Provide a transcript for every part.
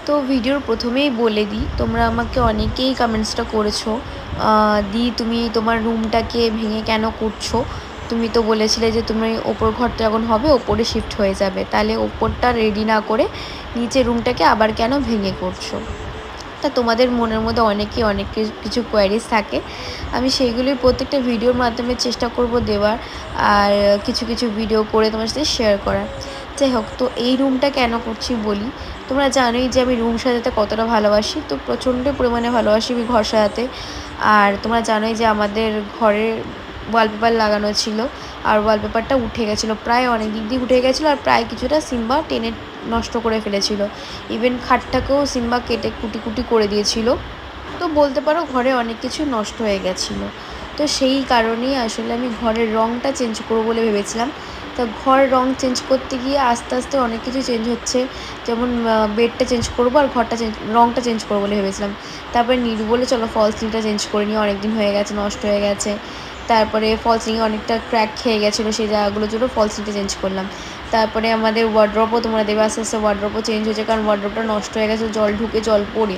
তো ভিডিওর প্রথমেই বলে দিই, তোমরা আমাকে অনেকেই কমেন্টসটা করেছো, দি তুমি তোমার রুমটাকে ভেঙে কেন করছো? তুমি তো বলেছিলে যে তুমি ওপর ঘরটা যখন হবে ওপরে শিফট হয়ে যাবে, তাহলে ওপরটা রেডি না করে নিচের রুমটাকে আবার কেন ভেঙে করছো? তা তোমাদের মনের মধ্যে অনেকেই অনেক কিছু কোয়ারিজ থাকে, আমি সেইগুলি প্রত্যেকটা ভিডিওর মাধ্যমে চেষ্টা করব দেওয়ার, আর কিছু কিছু ভিডিও করে তোমার সাথে শেয়ার করার। যাই হোক, তো এই রুমটা কেন করছি বলি। তোমরা জানোই যে আমি রুম সাজাতে কতটা ভালোবাসি, তো প্রচণ্ড পরিমাণে ভালোবাসি আমি ঘর সাজাতে। আর তোমরা জানোই যে আমাদের ঘরের ওয়ালপেপার লাগানো ছিল, আর ওয়ালপেপারটা উঠে গেছিলো, প্রায় অনেক দিক দিয়ে উঠে গেছিলো, আর প্রায় কিছুটা সিম্বা টেনে নষ্ট করে ফেলেছিল। ইভেন খাটটাকেও সিম্বা কেটে কুটি কুটি করে দিয়েছিল। তো বলতে পারো ঘরে অনেক কিছু নষ্ট হয়ে গেছিলো। তো সেই কারণেই আসলে আমি ঘরের রঙটা চেঞ্জ করবো বলে ভেবেছিলাম। তো ঘর রং চেঞ্জ করতে গিয়ে আস্তে আস্তে অনেক কিছু চেঞ্জ হচ্ছে, যেমন বেডটা চেঞ্জ করবো আর রংটা চেঞ্জ করবো বলে ভেবেছিলাম। তারপরে নিরু বলে চলো ফল সিলিংটা চেঞ্জ করে নিই, অনেক দিন হয়ে গেছে, নষ্ট হয়ে গেছে। তারপরে ফল সিলিংয়ে অনেকটা ক্র্যাক খেয়ে গেছিলো, সেই জায়গাগুলোর জন্য ফল সিলিংটা চেঞ্জ করলাম। তারপরে আমাদের ওয়ার্ড্রপও তোমরা দেবে আস্তে আস্তে ওয়ার্ড্রপও চেঞ্জ হয়েছে, কারণ ওয়ার্ড্রপটা নষ্ট হয়ে গেছে, জল ঢুকে জল পড়ে।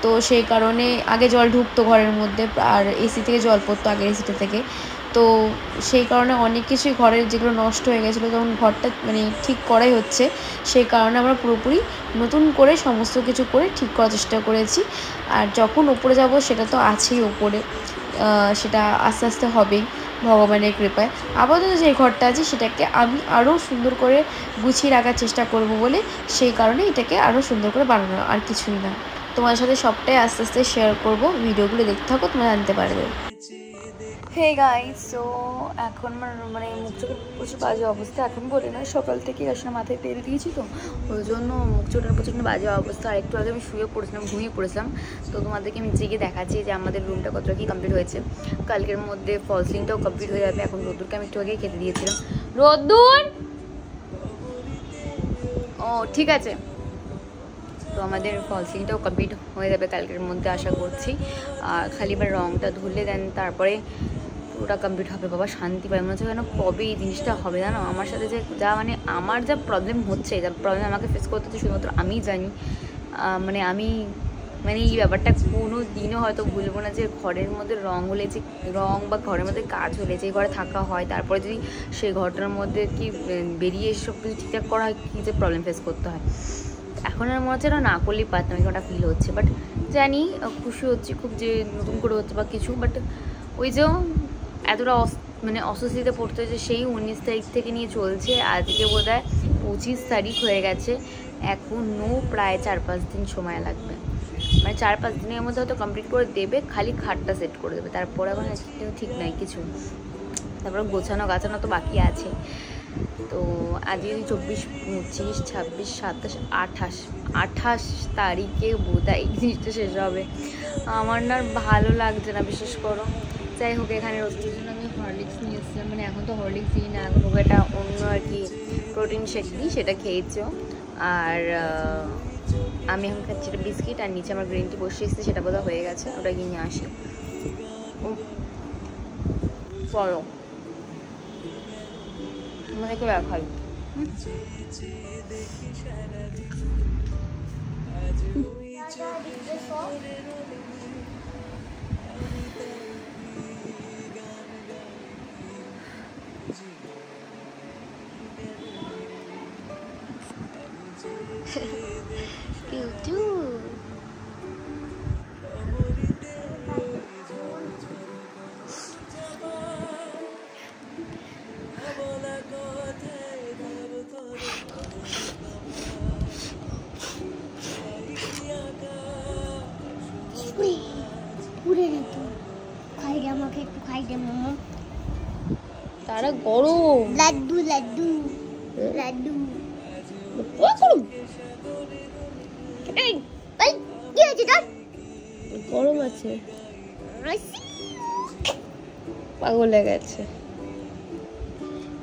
তো সেই কারণে আগে জল ঢুকতো ঘরের মধ্যে, আর এসি থেকে জল পড়তো আগের এসিটা থেকে। তো সেই কারণে অনেক কিছুই ঘরের যেগুলো নষ্ট হয়ে গেছিলো, তখন ঘরটা ঠিক করাই হচ্ছে, সেই কারণে আমরা পুরোপুরি নতুন করে সমস্ত কিছু করে ঠিক করার চেষ্টা করেছি। আর যখন ওপরে যাব সেটা তো আছেই ওপরে, সেটা আস্তে আস্তে হবেই ভগবানের কৃপায়। আপাতত যে ঘরটা আছে সেটাকে আমি আরও সুন্দর করে গুছিয়ে রাখার চেষ্টা করব বলে সেই কারণে এটাকে আরও সুন্দর করে বানানো, আর কিছুই না। তোমার সাথে সবটাই আস্তে আস্তে শেয়ার করব, ভিডিওগুলো দেখতে থাকো, তোমরা জানতে পারবে। হে গাইস, সো এখন আমার মুখ চোখের প্রচুর বাজে অবস্থা, এখন বলে না, সকাল থেকে আসলে মাথায় তেল দিয়েছি, তো ওই জন্য মুখ চোখের প্রচণ্ড বাজে অবস্থা। আর একটু আগে আমি শুয়ে পড়েছিলাম, ঘুমিয়ে পড়েছিলাম। তো তোমাদেরকে আমি জেগে দেখাচ্ছি যে আমাদের রুমটা কতটা কি কমপ্লিট হয়েছে। কালকের মধ্যে ফল সিলিংটাও কমপ্লিট হয়ে যাবে। এখন রোদ্দুরকে আমি একটু আগেই খেতে দিয়েছিলাম। রোদ্দুর, ও ঠিক আছে। তো আমাদের ফল সিলিংটাও কমপ্লিট হয়ে যাবে কালকের মধ্যে আশা করছি। আর খালি এবার রঙটা ধুলে দেন তারপরে পুরোটা কমপ্লিট হবে। বাবা শান্তি পাই, মনে হচ্ছে কেন কবে এই জিনিসটা হবে জানো। আমার সাথে যে আমার যা প্রবলেম হচ্ছে, যা প্রবলেম আমাকে ফেস করতে হচ্ছে শুধুমাত্র আমিই জানি। আমি এই ব্যাপারটা কোনো দিনও হয়তো ভুলবো না, যে ঘরের মধ্যে রং বা ঘরের মধ্যে কাজ হলে যে ঘরে থাকা হয়, তারপরে যদি সেই ঘরটার মধ্যে কি বেরিয়ে সব কিছু ঠিকঠাক করা হয়, কী যে প্রবলেম ফেস করতে হয়। এখন আর মনে হচ্ছে না করলেই পারতাম, ওটা ফিল হচ্ছে। বাট জানি খুশি হচ্ছি খুব যে নতুন করে হচ্ছে বা কিছু, বাট ওই যে এতটা অস্বস্তিতে পড়তে হয়েছে। সেই 19 তারিখ থেকে নিয়ে চলছে, আজকে বোধহয় 25 তারিখ হয়ে গেছে। এখনও প্রায় 4-5 দিন সময় লাগবে, 4-5 দিনের মধ্যে হয়তো কমপ্লিট করে দেবে, খালি খাটটা সেট করে দেবে। তারপরে এখন ঠিক নাই কিছু, তারপরে গোছানো গাছানো তো বাকি আছে। তো আজকে 24, 25, 26, 27, 28 তারিখে বোধহয় এই জিনিসটা শেষ হবে। আমার না ভালো লাগছে না, বিশেষ করো। যাই হোক, এখানে রোদ্রের জন্য আমি হরলিক্স নিয়ে এসেছিলাম, এখন তো হরলিক্স দিই না, এখন ওকে একটা অন্য আর কি প্রোটিন শেক দিই, সেটা খেয়েছো। আর আমি এখন খাচ্ছি একটা বিস্কিট, আর নিচে আমার গ্রিন টি বসে এসেছে, সেটা বোধহয় হয়ে গেছে, ওটা গিয়ে নিয়ে আসি। চলো মানে কেউ খাই। আমাকে একটু খাই দে মোমো, তারা গরম লাড্ডু লাড্ডু লাড্ডু গরম আছে, পাগল হয়ে গেছে।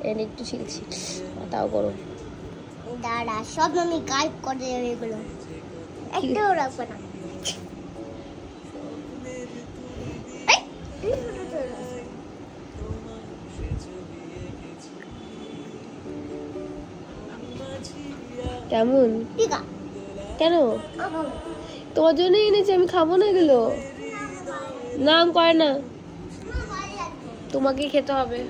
এনে একটু ছিলছি, তাও গরম। দাঁড়া, সব আমি গাইড করে দেবো, এগুলো একটাও রাখবে না। কেমন? কেন? তোমার জন্য এনেছি, আমি খাবো না এগুলো। নাম করে না, তোমাকেই খেতে হবে।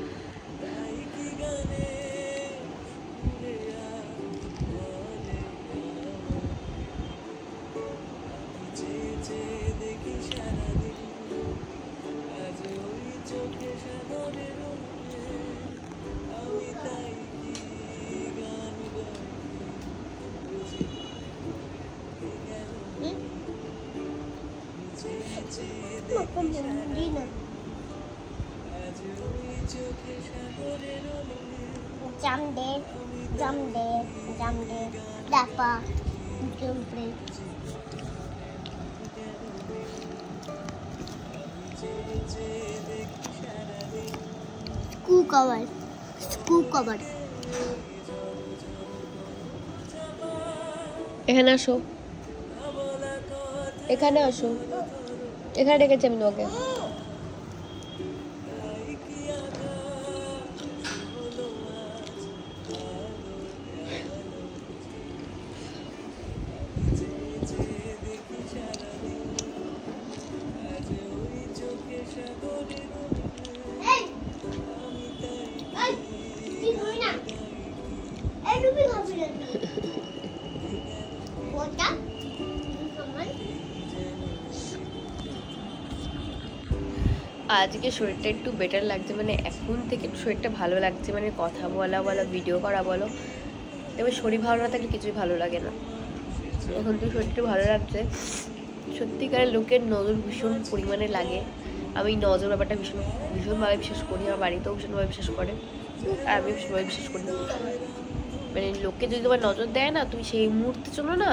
এখানে আসো, এখানে আসো, এখানে ডেকেছি আমি তোমাকে। আজকে শরীরটা একটু বেটার লাগছে, মানে এখন থেকে শরীরটা ভালো লাগছে, মানে কথা বলা বলো, ভিডিও করা বলো। তবে শরীর ভালো না থাকলে কিছুই ভালো লাগে না। এখন তো শরীরটা ভালো লাগছে। সত্যিকারের লোকের নজর ভীষণ পরিমাণে লাগে। আমি নজর ব্যাপারটা ভীষণভাবে বিশ্বাস করি, আমার বাড়িতেও ভীষণভাবে বিশ্বাস করে, আর আমি ভীষণভাবে বিশ্বাস করি। মানে লোকে যদি তোমার নজর দেয় না, তুমি সেই মুহূর্তে চলো না,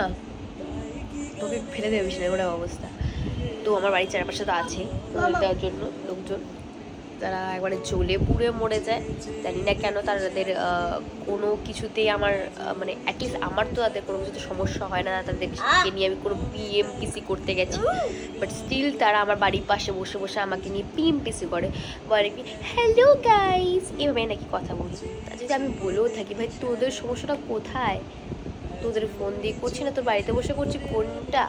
তোকে ফেলে দেবে বিছানায় করে অবস্থা। তো আমার বাড়ির চারপাশে তো আছে নজর দেওয়ার জন্য লোকজন, তারা একবারে জ্বলে পুড়ে মরে যায়। জানি না কেন তাদের কোনো কিছুতেই আমার মানে অ্যাটলিস্ট আমার তো তাদের কোনো কিছুতে সমস্যা হয় না, তাদেরকে নিয়ে আমি কোনো পিএমপিসি করতে গেছি, বাট স্টিল তারা আমার বাড়ির পাশে বসে বসে আমাকে নিয়ে পিএমপিসি করে, বলে কি হ্যালো গাইস, এভাবে নাকি কথা বলি। তা যদি আমি বলেও থাকি ভাই তোদের সমস্যাটা কোথায়, তোদের ফোন দিয়ে করছি না, তোর বাড়িতে বসে করছি, কোনটা?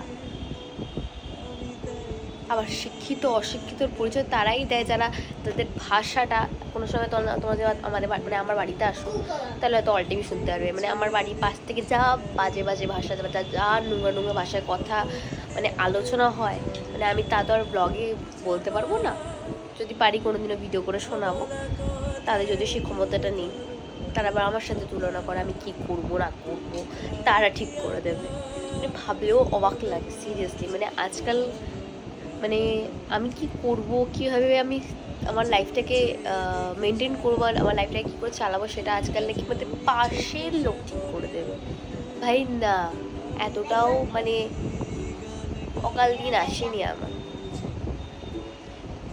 আবার শিক্ষিত অশিক্ষিতর পরিচয় তারাই দেয় যারা তাদের ভাষাটা কোনো সময় তোমাদের আমাদের মানে আমার বাড়িতে আসো তাহলে হয়তো অল টিভি শুনতে পারবে। মানে আমার বাড়ির পাশ থেকে যা বাজে বাজে ভাষা, যা নোংরা নোংরা ভাষায় কথা মানে আলোচনা হয়, মানে আমি তা তো আর ব্লগে বলতে পারবো না। যদি পারি কোনোদিনও ভিডিও করে শোনাবো, তাদের যদি সেই ক্ষমতাটা নেই, তারা আবার আমার সাথে তুলনা করে আমি কি করবো না করবো, তারা ঠিক করে দেবে। মানে ভাবলেও অবাক লাগে সিরিয়াসলি। মানে আজকাল মানে আমি কি করব, কীভাবে আমি আমার লাইফটাকে মেনটেন করবো, আর আমার লাইফটাকে কী করে চালাবো, সেটা আজকাল নাকি মানে পাশের লোক ঠিক করে দেবে। ভাই না, এতটাও মানে অকাল দিন আসেনি আমার।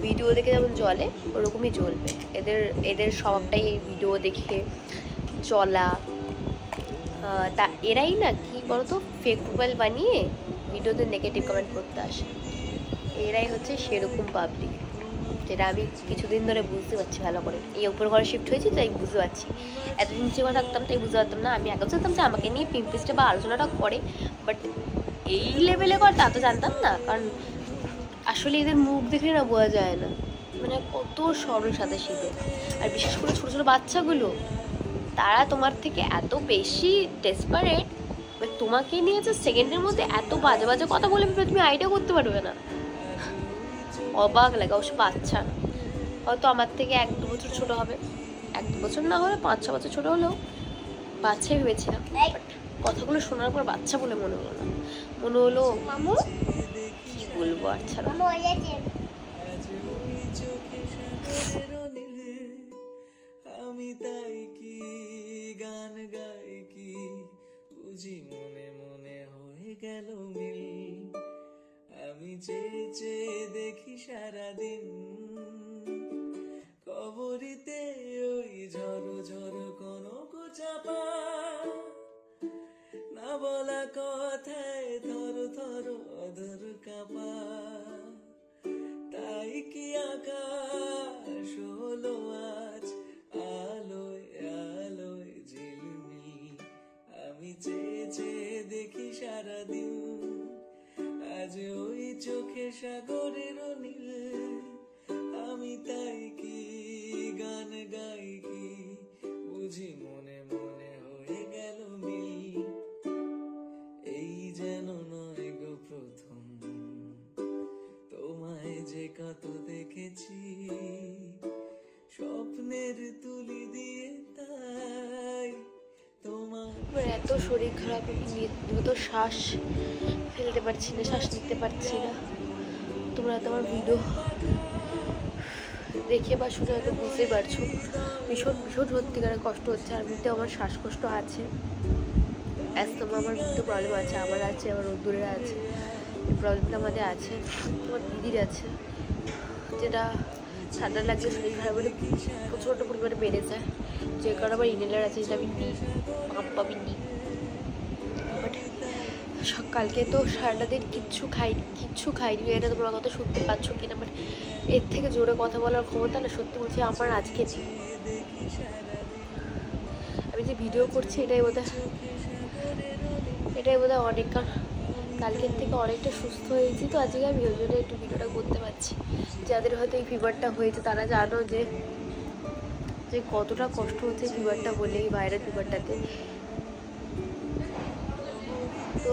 ভিডিও দেখে যেমন চলে ওরকমই চলবে এদের স্বভাবটাই, এই ভিডিও দেখে চলা। তা এরাই না কি বলতো ফেক প্রোফাইল বানিয়ে ভিডিওতে নেগেটিভ কমেন্ট করতে আসে, এরাই হচ্ছে সেরকম পাবলিক, যেটা আমি কিছুদিন ধরে বুঝতে পারছি ভালো করে। এই উপর ঘরে শিফট হয়েছি তাই বুঝতে পারছি, এতদিন যে থাকতাম তাই বুঝতে পারতাম না। আমি আগেও জানতাম যে আমাকে নিয়ে পিম্পিসটা বা আলোচনাটা করে, বাট এই লেভেলে করে তা তো জানতাম না, কারণ আসলে এদের মুখ দেখে না বোঝা যায় না মানে কত সরল সাথে শীতে। আর বিশেষ করে ছোটো ছোটো বাচ্চাগুলো, তারা তোমার থেকে এত বেশি ডেসপারেট, তোমাকে নিয়ে যে সেকেন্ডের মধ্যে এত বাজে বাজে কথা বলে তুমি আইডিয়া করতে পারবে না। অবাক লাগে। অবশ্য বাচ্চা না, হয়তো আমার থেকে 1-2 বছর ছোট হবে, 1-2 বছর না হলে 5-6 বছর ছোট হলেও বাচ্চাই ভেবেছিলাম, বাট কথাগুলো শোনার পর বাচ্চা বলে মনে হলো না, মনে হলো কি বলবো আর ছাড়া। আমি তাই কি গান গাই কি বুঝি মনে মনে হয়ে গেল মিল, আমি চেয়ে চেয়ে দেখি সারাদিন কবরিতে ওই ঝড়ো ঝড়ো কোনো চাপা, না বলা কথায় ধর ধর অধর কাপা, তাই কি আকাশ হলো আজ আলোয় আলোয় ঝিলমিল, আমি চেয়ে চেয়ে দেখি সারাদিন, আজ ওই চোখে সাগরের নীল, আমি তাই কি গান গাই কি বুঝি মনে মনে হয়ে গেল মিল। এই যেন নয় গো প্রথম তোমায় যে কত দেখেছি, স্বপ্নের তুলি দিয়ে তাই তোমার। আমার এত শরীর খারাপ, দ্রুত শ্বাস ফেলতে পারছি না, শ্বাস নিতে পারছি না। তোমরা তো আমার ভিডিও দেখে বা শুনে হয়তো বুঝতে পারছো ভীষণ ভীষণ সত্যিকারের কষ্ট হচ্ছে। আর এমনিতে আমার শ্বাসকষ্ট আছে, অ্যাস্তমা আমার কিন্তু প্রবলেম আছে, আমার আছে, আমার রোদ্দুরের আছে, এই প্রবলেমটা আমাদের আছে, আমার দিদির আছে, যেটা ঠান্ডা লাগলে শরীর খারাপ হলে প্রচণ্ড পরিমাণে বেড়ে যায়। যে কারণে আমার ইনহেলার আছে, যেটা আমি নিই, পাম্প আমি নিই। বাট কালকে তো সারাটা দিন কিচ্ছু খাইনি, এটা তোমরা কথা শুনতে পাচ্ছ কিনা, বাট এর থেকে জোরে কথা বলার ক্ষমতা না সত্যি বলছি আমার আজকে নেই। আমি যে ভিডিও করছি এটাই বোধহয় অনেক, কালকের থেকে অনেকটা সুস্থ হয়েছি, তো আজকে আমি ওই জন্য একটু ভিডিওটা করতে পারছি। যাদের হয়তো এই ফিভারটা হয়েছে তারা জানো যে কতটা কষ্ট হচ্ছে ফিভারটা বলে, এই ভাইরাল ফিভারটাতে। তো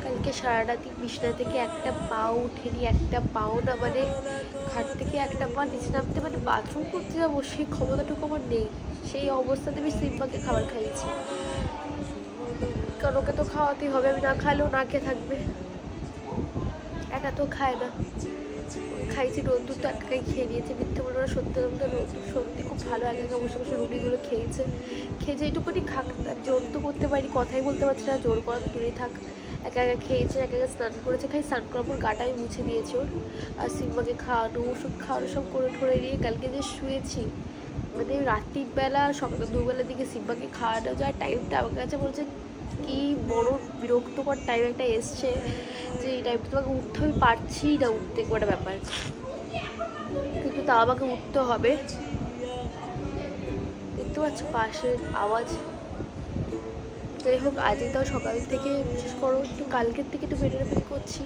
কালকে সারাটা দিন বিছানা থেকে একটা পাও উঠেনি, একটা পাও না, মানে খাট থেকে একটা পা নিচে নামতে, মানে বাথরুম করতে যাবো সেই ক্ষমতাটুকু আমার নেই। সেই অবস্থাতে আমি সিম্বাকে খাবার খাইয়েছি, কারণ ওকে তো খাওয়াতেই হবে, আমি না খাইলেও না খেয়ে থাকবে, একা তো খায় না। খাইছি রোদ্দুর তো একাই খেয়ে নিয়েছে, মিথ্যে বলবো না, সত্যি রোদ্দুর সত্যি খুব ভালো, একা বসে বসে রুটিগুলো খেয়েছে। এইটুকুনি খাক, জোর তো করতে পারি, কথাই বলতে পারছি না, জোর করা দূরেই থাক। একা খেয়েছে, একা স্নান করেছে, স্নান করার পর গাটা আমি মুছে দিয়েছি ওর। আর সিম্বাকে খাওয়ানো, ওষুধ খাওয়ানো সব করে ঠরে দিয়ে কালকে যে শুয়েছি, মানে রাত্রির বেলা সকাল দুবেলার দিকে সিম্বাকে খাওয়ানো যায় টাইমটা আমার কাছে বলছে কি বড় বিরক্তকর টাইম একটা এসছে, যে এই টাইমটা তোমাকে উঠতে আমি পারছি না, উঠতে একটা ব্যাপার, কিন্তু তা আমাকে উঠতে হবে। দেখতে পাচ্ছ পাশের আওয়াজ। যাই হোক, আজকে তাও সকাল থেকে বিশেষ করো একটু কালকের থেকে একটু বেটার করছি।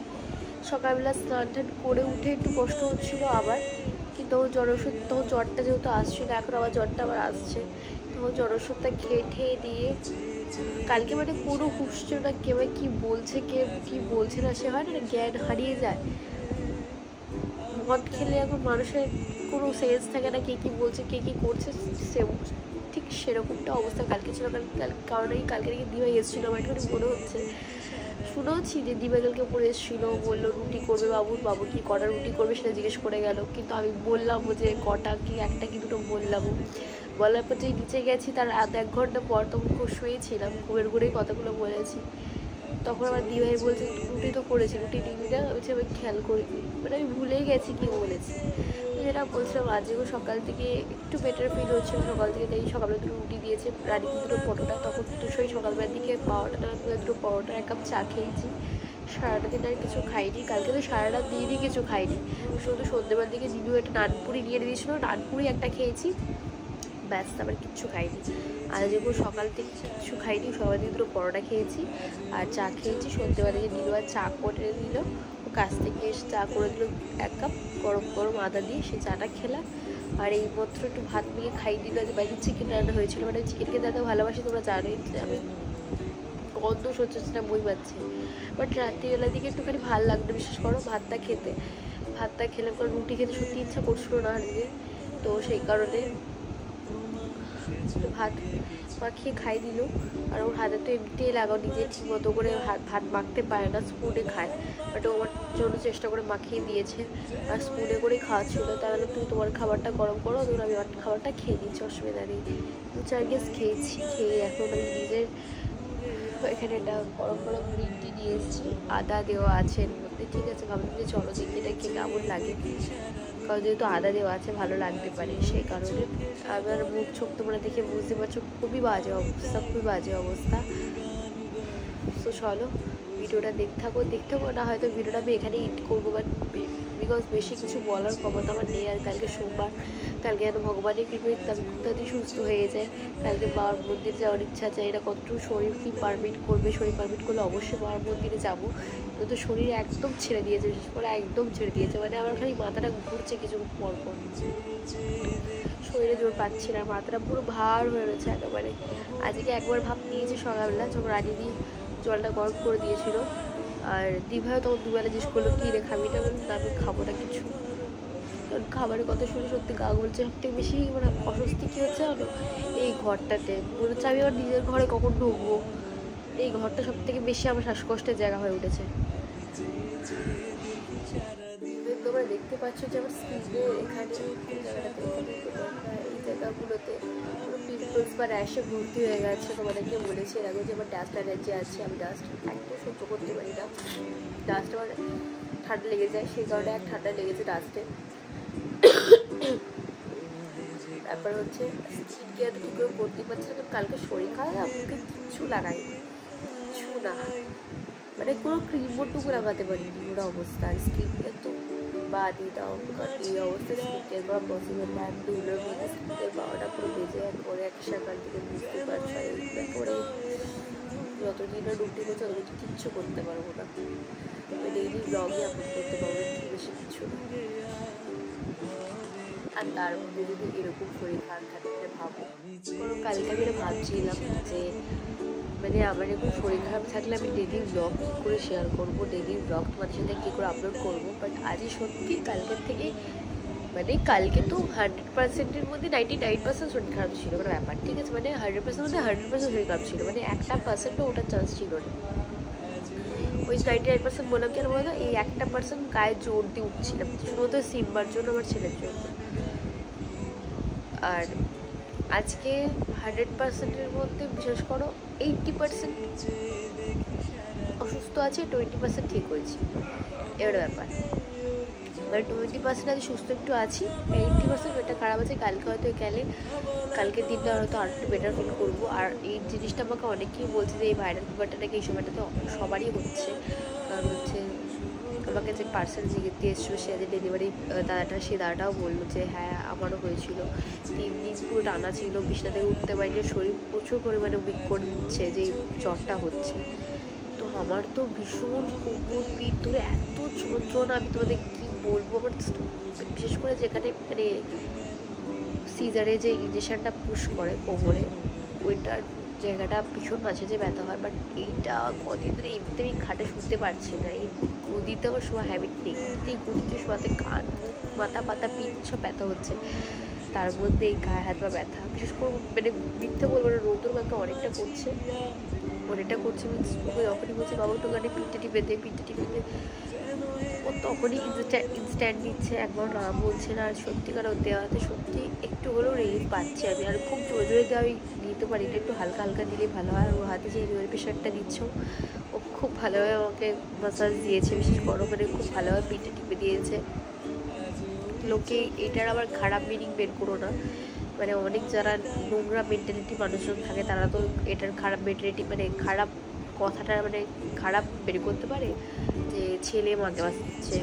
সকালবেলা স্নান টান করে উঠে একটু কষ্ট হচ্ছিলো আবার, কিন্তু জ্বর ওষুধ, তখন জ্বরটা যেহেতু আসছিলো, এখন আবার জ্বরটা আবার আসছে, তখন জ্বর ওষুধটা খেয়ে দিয়ে কালকে মানে কোনো হুশ ছিল না, কেউ কি বলছে কে কি বলছে না, সে হয় না জ্ঞান হারিয়ে যায়। মদ খেলে এখন মানুষের কোনো সেন্স থাকে না, কে কি বলছে কে কি করছে, সে ঠিক সেরকমটা অবস্থা কালকে ছিল। কারণ এই কালকে নাকি দিবাই এসেছিলো, আমার একটু মনে হচ্ছে, শুনেওছি যে দিবা কালকে পরে এসেছিলো, বললো রুটি করবে বাবু কি কটা রুটি করবে সেটা জিজ্ঞেস করে গেল, কিন্তু আমি বললাম যে কটা কি একটা কি দুটো বললাম। বলার পর যে নিচে গেছি তার আধ এক ঘন্টা পর তখন খুব শুয়েছিলাম, ঘুরেই কথাগুলো বলেছি। তখন আমার দিভাই বলছে রুটি তো করেছি, রুটি নিবি না, আমি খেয়াল করিনি, মানে আমি ভুলেই গেছি কি বলেছি। যেটা বলছিলাম আজকেও সকাল থেকে একটু বেটার ফিল হচ্ছিল, সকাল থেকে তাই সকালবেলা দুটো রুটি দিয়েছে, রানি দুটো পরোটা, তখন দুটোই সকালবেলার দিকে দুটো পরোটা, এক কাপ চা খেয়েছি। সারাটা দিন আর কিছু খাইনি, কালকে তো সারাটা দিনই কিছু খাইনি, শুধু সন্ধ্যেবেলার দিকে দিদিও একটা নানপুরি নিয়ে দিয়েছিলো, নানপুরি একটা খেয়েছি, ব্যাস, আবার কিচ্ছু খাইনি। আর যেগুলো সকাল থেকে কিচ্ছু খাইনি, সকাল থেকে দুটো পরোটা খেয়েছি আর চা খেয়েছি। সন্ধ্যেবেলা থেকে দিল আর চা করে দিল, ও কাছ থেকে এসে চা করে দিল এক কাপ গরম আদা দিয়ে, সেই চাটা খেলাম। আর এই মাত্র একটু ভাত মিলিয়ে খাই দিল, যে বাড়িতে চিকেন রান্না হয়েছিল, মানে চিকেন খেতে এত ভালোবাসি তোমরা জানোই, আমি গন্ধ সহ্য হচ্ছে না, বই পাচ্ছে। বাট রাত্রিবেলার দিকে একটুখানি ভালো লাগতো, বিশেষ করো ভাতটা খেলে পর রুটি খেতে সত্যি ইচ্ছা করছিল না আজকে, তো সেই কারণে ভাত মাখিয়ে খাই দিল। আর ওর হাতে তো এমনিতেই লাগাও, নিজে ঠিক মতো করে ভাত মাখতে পারে না, স্পুনে খায়, বাট ও আমার জন্য চেষ্টা করে মাখিয়ে দিয়েছে আর স্পুনে করেই খাওয়াচ্ছিলো। তাহলে তুমি তোমার খাবারটা গরম করো, ধরুন আমি আমার খাবারটা খেয়ে নিচ্ছি, অসুবিধা নেই। 2-4 গ্লাস খেয়েছি, খেয়ে এখন আমি নিজের এখানে একটা গরম গ্রিন টি নিয়ে এসেছি, আদা দেওয়া আছে এর মধ্যে, ঠিক আছে। ভাবলাম যে চলো দেখি এটা খেয়ে কেমন লাগে, কারণ যেহেতু আদা দেওয়া আছে ভালো লাগতে পারে, সেই কারণে। আমার মুখ চোখ তোমরা দেখে বুঝতে পারছো খুবই বাজে অবস্থা। তো চলো ভিডিওটা দেখতে থাকো, না হয়তো ভিডিওটা আমি এখানে এডিট করবো, বাট বিকজ বেশি কিছু বলার ক্ষমতা আমার নেই। আর কালকে সোমবার, কালকে যেন ভগবানের কৃপায় তাড়াতাড়ি সুস্থ হয়ে যায়। কালকে বাবার মন্দির যাওয়ার ইচ্ছা আছে, এটা কতটুকু শরীর কি পারমিট করবে, শরীর পারমিট করলে অবশ্যই বাবার মন্দিরে যাবো। কিন্তু শরীর একদম ছেড়ে দিয়েছে, বিশেষ করে একদম ছেড়ে দিয়েছে, মানে আমার খালি মাথাটা ঘুরছে কিছু পর পর, শরীরে জোর পাচ্ছি না, মাথাটা পুরো ভার হয়ে রয়েছে একেবারে। আজকে একবার ভাব নিয়েছি সকালবেলা, যখন রানি দিয়ে জলটা গরম করে দিয়েছিল, আর দিভাইও তখন দুবেলা জিজ্ঞেস করলো কী রে খাবি না, বলুন আমি খাবো না কিছু। কারণ খাবারের কথা শুনে সত্যি গা বলছে। সবথেকে বেশি মানে অস্বস্তি কী হচ্ছে জানো, এই ঘরটাতে মনে হচ্ছে আমি আমার নিজের ঘরে কখন ঢুকবো। এই ঘরটা সব থেকে বেশি আমার শ্বাসকষ্টের জায়গা হয়ে উঠেছে। তোমরা দেখতে পাচ্ছ যে আমার স্কিনে এখানে জায়গাটাতে এই জায়গাগুলোতে পিম্পলস বা র্যাশে ভর্তি হয়ে গেছে। তোমাদেরকে বলেছি এর আগে যে আমার ডাস্ট অ্যালার্জি আছে, আমি ডাস্ট একদম সহ্য করতে পারি না। ডাস্ট আমার ঠান্ডা লেগে যায়, সেই কারণে এক ঠান্ডা লেগেছে ডাস্টে। তারপর হচ্ছে স্কিন কেয়ার ঠিক করে করতে পারছি না, কালকে শরীর খারাপ, আমাকে কিচ্ছু লাগাই কিছু না, মানে কোনো ক্রিমটুকু লাগাতে পারিনি ওরা অবস্থা। আর স্কিন কেয়ার তো বাদই দাও, এই অবস্থা স্কিন কেয়ার করা পসিবল না। দুলোর মধ্যে স্কিন কেয়ার পাওয়াটা পুরো বেজে একবারে এক সকাল থেকে বুঝতে পারছো, একবারে যতদিন না রুটিন হচ্ছে ততদিন কিচ্ছু করতে পারবো না। ডেইলি ব্লগই আপলোড করতে পারবো, বেশি কিছু না। আর তার মধ্যে যদি এরকম শরীর খারাপ থাকে ভাবো, কারণ কালকে আমি ভাবছিলাম যে মানে আমার এরকম শরীর খারাপ থাকলে আমি ডেইলি ব্লগ কী করে শেয়ার করবো, ডেইলি ব্লগ তোমাদের সাথে কী করে আপলোড করবো। বাট আজই সত্যি কালকের থেকে মানে কালকে তো 100%-এর মধ্যে 99% শরীর খারাপ ছিল মানে ব্যাপার, ঠিক আছে, মানে 100% মধ্যে 100% শরীর খারাপ ছিল, মানে 1% ওঠার চান্স ছিল না। ওই 99% বললাম কেন বলো, এই 1% গায়ে জোর দিয়ে উঠছিলাম শুধুমাত্র সিম্বার জন্য, আমার ছেলের জন্য। আর আজকে 100%-এর মধ্যে বিশেষ করো 80% অসুস্থ আছে, 20% ঠিক হয়েছি, এবার ব্যাপার। এবার 20% আজ সুস্থ একটু আছি, 80% ওইটা খারাপ আছে। কালকে হয়তো গেলে কালকের দিনটা হয়তো আর একটু বেটার ফিল করবো। আর এই জিনিসটা আমাকে অনেকেই বলছে যে এই ভাইরাল ফিভারটা নাকি এই সময়টা তো সবারই হচ্ছে, কারণ হচ্ছে আমাকে যে পার্সেল দিয়ে এসেছিলো সে যে ডেলিভারি দাদাটা, সে দাদাটাও বললো যে হ্যাঁ আমারও হয়েছিল, 3 দিন পুরো টানা ছিল, বিছানা থেকে উঠতে পারিনি, শরীর প্রচুর পরিমাণে উইক করে দিচ্ছে যে জ্বরটা হচ্ছে। তো আমার তো ভীষণ কোমর পিঠ ধরে এত যন্ত্রণা, আমি তোমাদের কী বলবো। আমার বিশেষ করে যেখানে মানে সিজারে যে ইঞ্জেকশনটা পুশ করে কোমরে, ওইটার জায়গাটা ভীষণ মাঝে যে ব্যথা হয়। বাট এইটা কদিন ধরে এমনিতে আমি খাটে শুনতে পারছি না, এই গদিতে আমার শোয়া হ্যাবিট নেই, এই গদিতে শোয়াতে কান মাথা পাতা পিঠ সব ব্যথা হচ্ছে, তার মধ্যে এই গায়ে হাত পা ব্যথা। বিশেষ করে মানে মিথ্যে বলবো না, রোদুর মাকে অনেকটা করছে মিনস যখনই বলছে বাবা একটু গানে পিঠে টিপে দে, ও তখনই ইনস্ট্যান্ট দিচ্ছে, একবার না বলছে না। আর সত্যিকার দেওয়াতে সত্যি একটু হলেও রিলিফ পাচ্ছি আমি। আর খুব জোরে জোরে দেওয়া আমি নিতে পারি না, একটু হালকা হালকা দিলেই ভালো হয়। আর ওর হাতে যে রিওয়ার প্রেশারটা দিচ্ছ, ও খুব ভালোভাবে আমাকে মাসাজ দিয়েছে, বিশেষ করে মানে খুব ভালোভাবে পিঠে টিপে দিয়েছে। লোকে এটার আবার খারাপ মিনিং বের করো না, মানে অনেক যারা নোংরা মেন্টালিটি মানুষজন থাকে তারা তো এটার খারাপ মেন্টালিটি মানে খারাপ কথাটা মানে খারাপ বের করতে পারে যে ছেলে মাকে বাঁচাচ্ছে।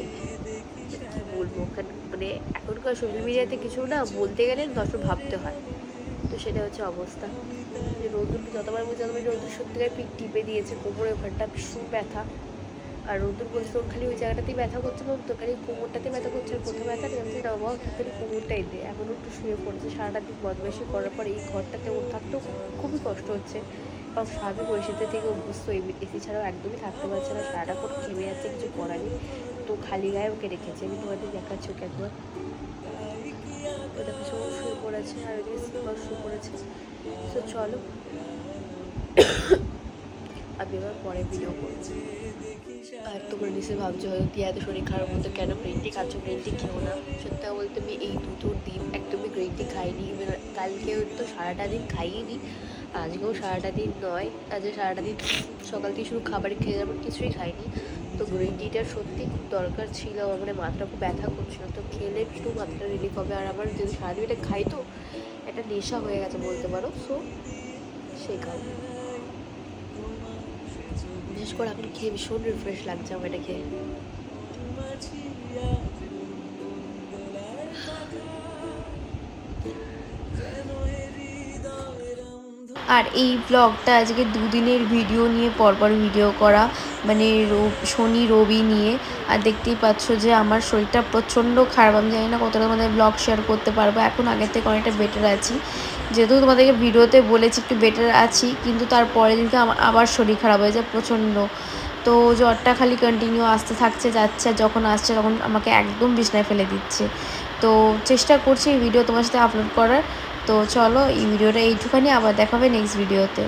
কী বলবো, মানে এখনকার সোশ্যাল মিডিয়াতে কিছু না বলতে গেলে দশবার ভাবতে হয়, তো সেটা হচ্ছে অবস্থা। যে রোদুর যতবার বলছে ততবার রোদুর সত্যিকার পিঠ টিপে দিয়েছে, কোমরে ওখানটা ভীষণ ব্যথা। আর রোদুর বলছে তোর খালি ওই জায়গাটাতেই ব্যথা করছে, তোর খালি কোমরটাতে ব্যথা করছে, কোথাও ব্যথা নেই। আমি না বাবা খালি কোমরটাই দে। এখনও একটু শুয়ে পড়েছে, সারাটা দিন বদমাইশি করার পর এই ঘরটাতে ওর থাকতেও খুবই কষ্ট হচ্ছে, কারণ স্বাভাবিক পরিস্থিতি থেকে অভ্যস্ত, এসি ছাড়াও একদমই থাকতে পারছে না, সারাটা করে ঘেমে যাচ্ছে, কিছু করার নেই। তো খালি গায়ে ওকে রেখেছে, আমি তোমাদের দেখাচ্ছি ওকে একবার। ওটা কিছু শুয়ে পড়েছে আর ওদিকে সিম্বাও শুয়ে পড়েছে। তো চলো আমি এবার পরে ভিডিও করছি। আর তোমরা নিশ্চয়ই ভাবছো হয়তো কি এত শরীর খারাপ মতো কেন গ্রিন টি খাচ্ছ, গ্রিন টি খেও না। সত্যি বলতে আমি এই দুটো দিন একদমই গ্রিন টি খাইনি, কালকেও তো সারাটা দিন খাইনি, আজকেও সারাটা দিন নয়, আজকে সারাটা দিন সকাল থেকে শুধু খাবারই খেয়ে যাবো, কিছুই খাইনি। তো গ্রিন টিটার সত্যি খুব দরকার ছিল, মানে মাথাটা খুব ব্যথা করছিল, তো খেলে একটু মাথাটা রিলিফ হবে। আর আমার যদি সারাদিন এটা খাই তো একটা নেশা হয়ে গেছে বলতে পারো, সো সেই কারণে বিশেষ করে এখন খেয়ে ভীষণ রিফ্রেশ লাগছে আমার এটা খেয়ে। মাঝি আজ দোলার পাখা, যেন হৃদয়ের অন্ধ। আর এই ব্লগটা আজকে দুদিনের ভিডিও নিয়ে পরপর ভিডিও করা, মানে শনি রবি নিয়ে। আর দেখতেই পাচ্ছ যে আমার শরীরটা প্রচণ্ড খারাপ, আমি জানি না কতটা তোমাদের ব্লগ শেয়ার করতে পারবো। এখন আগের থেকে অনেকটা বেটার আছি, যেহেতু তোমাদেরকে ভিডিওতে বলেছি একটু বেটার আছি, কিন্তু তারপরের দিনকে আবার শরীর খারাপ হয়ে যায় প্রচণ্ড। তো জ্বরটা খালি কন্টিনিউ আসতে থাকছে যাচ্ছে, আর যখন আসছে তখন আমাকে একদম বিছনায় ফেলে দিচ্ছে। তো চেষ্টা করছি এই ভিডিও তোমার সাথে আপলোড করার। তো চলো এই ভিডিওটা এইটুখানি, আবার দেখা হবে নেক্সট ভিডিওতে।